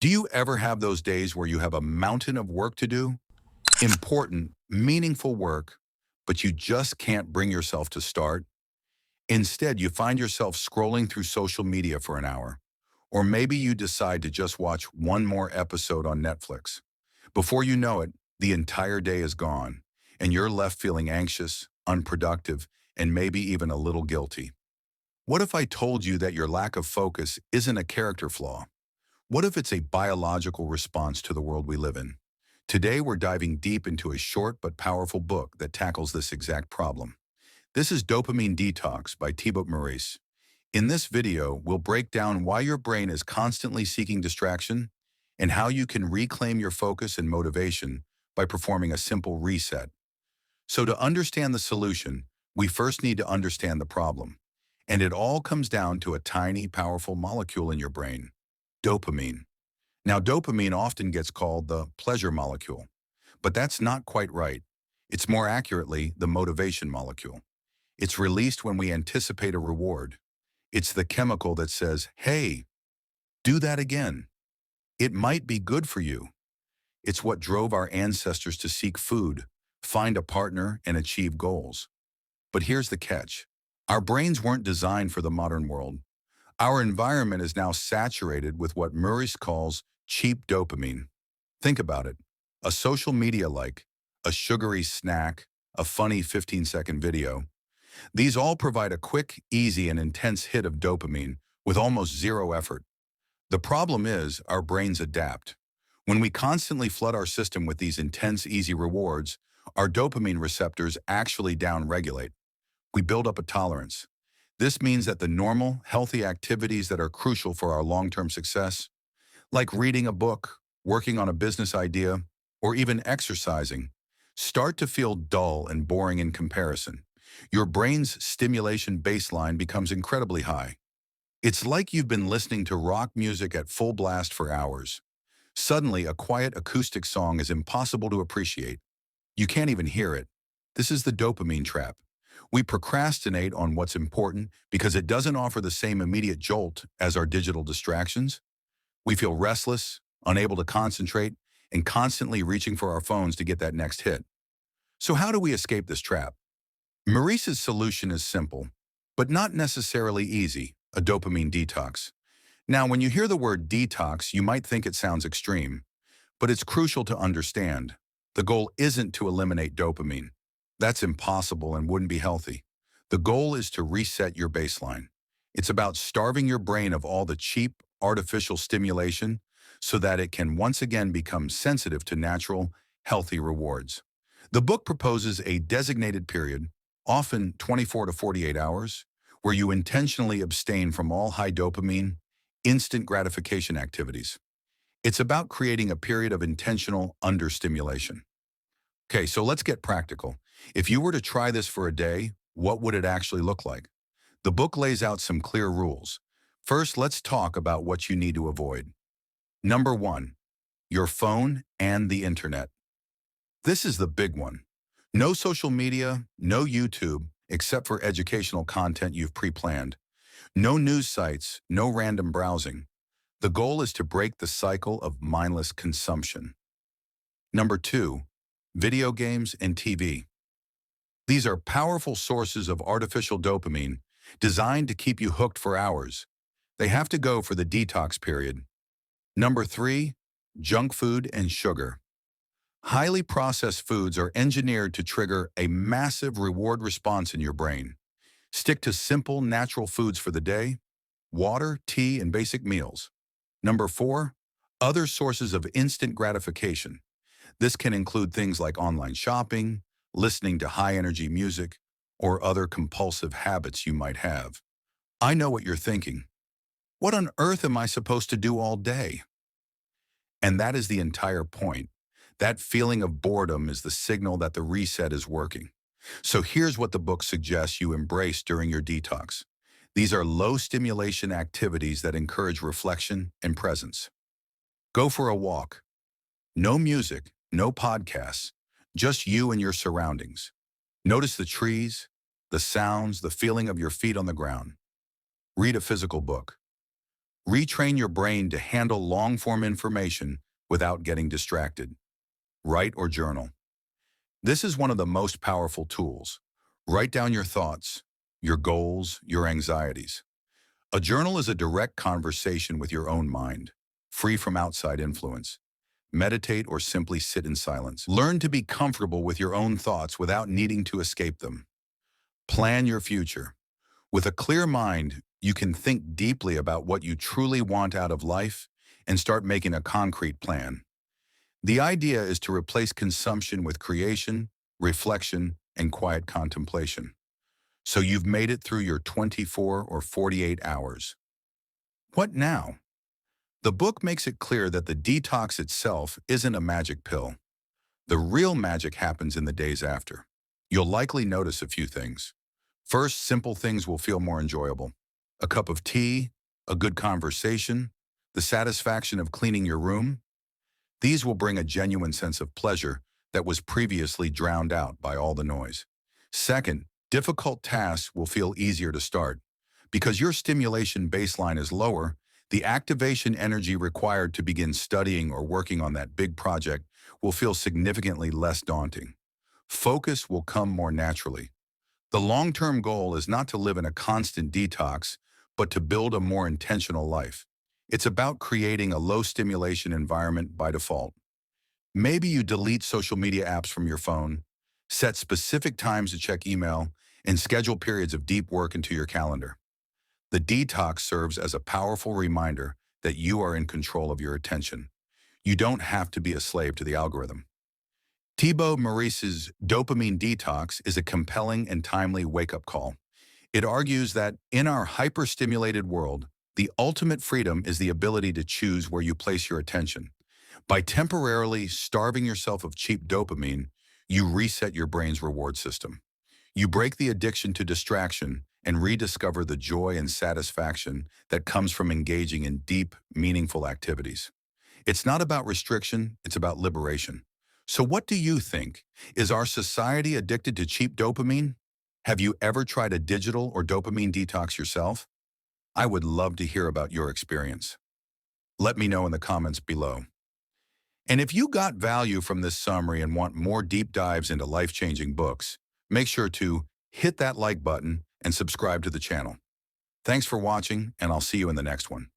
Do you ever have those days where you have a mountain of work to do? Important, meaningful work, but you just can't bring yourself to start? Instead, you find yourself scrolling through social media for an hour. Or maybe you decide to just watch one more episode on Netflix. Before you know it, the entire day is gone, and you're left feeling anxious, unproductive, and maybe even a little guilty. What if I told you that your lack of focus isn't a character flaw? What if it's a biological response to the world we live in? Today, we're diving deep into a short but powerful book that tackles this exact problem. This is Dopamine Detox by Thibaut Meurisse. In this video, we'll break down why your brain is constantly seeking distraction and how you can reclaim your focus and motivation by performing a simple reset. So to understand the solution, we first need to understand the problem. And it all comes down to a tiny, powerful molecule in your brain, dopamine. Now, dopamine often gets called the pleasure molecule, but that's not quite right. It's more accurately the motivation molecule. It's released when we anticipate a reward. It's the chemical that says, hey, do that again. It might be good for you. It's what drove our ancestors to seek food, find a partner, and achieve goals. But here's the catch. Our brains weren't designed for the modern world. Our environment is now saturated with what Meurisse calls cheap dopamine. Think about it. A social media like, a sugary snack, a funny 15-second video. These all provide a quick, easy, and intense hit of dopamine with almost zero effort. The problem is our brains adapt. When we constantly flood our system with these intense, easy rewards, our dopamine receptors actually downregulate. We build up a tolerance. This means that the normal, healthy activities that are crucial for our long-term success, like reading a book, working on a business idea, or even exercising, start to feel dull and boring in comparison. Your brain's stimulation baseline becomes incredibly high. It's like you've been listening to rock music at full blast for hours. Suddenly, a quiet acoustic song is impossible to appreciate. You can't even hear it. This is the dopamine trap. We procrastinate on what's important because it doesn't offer the same immediate jolt as our digital distractions. We feel restless, unable to concentrate, and constantly reaching for our phones to get that next hit. So how do we escape this trap? Meurisse's solution is simple, but not necessarily easy: a dopamine detox. Now, when you hear the word detox, you might think it sounds extreme, but it's crucial to understand. The goal isn't to eliminate dopamine. That's impossible and wouldn't be healthy. The goal is to reset your baseline. It's about starving your brain of all the cheap, artificial stimulation so that it can once again become sensitive to natural, healthy rewards. The book proposes a designated period, often 24 to 48 hours, where you intentionally abstain from all high dopamine, instant gratification activities. It's about creating a period of intentional understimulation. Okay, so let's get practical. If you were to try this for a day, what would it actually look like? The book lays out some clear rules. First, let's talk about what you need to avoid. Number 1, your phone and the internet. This is the big one. No social media, no YouTube, except for educational content you've pre-planned. No news sites, no random browsing. The goal is to break the cycle of mindless consumption. Number 2, video games and TV. These are powerful sources of artificial dopamine designed to keep you hooked for hours. They have to go for the detox period. Number 3, junk food and sugar. Highly processed foods are engineered to trigger a massive reward response in your brain. Stick to simple, natural foods for the day: water, tea, and basic meals. Number 4, other sources of instant gratification. This can include things like online shopping, listening to high-energy music, or other compulsive habits you might have. I know what you're thinking. What on earth am I supposed to do all day? And that is the entire point. That feeling of boredom is the signal that the reset is working. So here's what the book suggests you embrace during your detox. These are low-stimulation activities that encourage reflection and presence. Go for a walk. No music, no podcasts, just you and your surroundings. Notice the trees, the sounds, the feeling of your feet on the ground. Read a physical book. Retrain your brain to handle long-form information without getting distracted. Write or journal. This is one of the most powerful tools. Write down your thoughts, your goals, your anxieties. A journal is a direct conversation with your own mind, free from outside influence. Meditate or simply sit in silence. Learn to be comfortable with your own thoughts without needing to escape them. Plan your future. With a clear mind, you can think deeply about what you truly want out of life and start making a concrete plan. The idea is to replace consumption with creation, reflection, and quiet contemplation. So you've made it through your 24 or 48 hours. What now? The book makes it clear that the detox itself isn't a magic pill. The real magic happens in the days after. You'll likely notice a few things. First, simple things will feel more enjoyable. A cup of tea, a good conversation, the satisfaction of cleaning your room. These will bring a genuine sense of pleasure that was previously drowned out by all the noise. Second, difficult tasks will feel easier to start. Because your stimulation baseline is lower, the activation energy required to begin studying or working on that big project will feel significantly less daunting. Focus will come more naturally. The long-term goal is not to live in a constant detox, but to build a more intentional life. It's about creating a low-stimulation environment by default. Maybe you delete social media apps from your phone, set specific times to check email, and schedule periods of deep work into your calendar. The detox serves as a powerful reminder that you are in control of your attention. You don't have to be a slave to the algorithm. Thibaut Meurisse's Dopamine Detox is a compelling and timely wake-up call. It argues that in our hyper-stimulated world, the ultimate freedom is the ability to choose where you place your attention. By temporarily starving yourself of cheap dopamine, you reset your brain's reward system. You break the addiction to distraction and rediscover the joy and satisfaction that comes from engaging in deep, meaningful activities. It's not about restriction, it's about liberation. So what do you think? Is our society addicted to cheap dopamine? Have you ever tried a digital or dopamine detox yourself? I would love to hear about your experience. Let me know in the comments below. And if you got value from this summary and want more deep dives into life-changing books, make sure to hit that like button and subscribe to the channel. Thanks for watching, and I'll see you in the next one.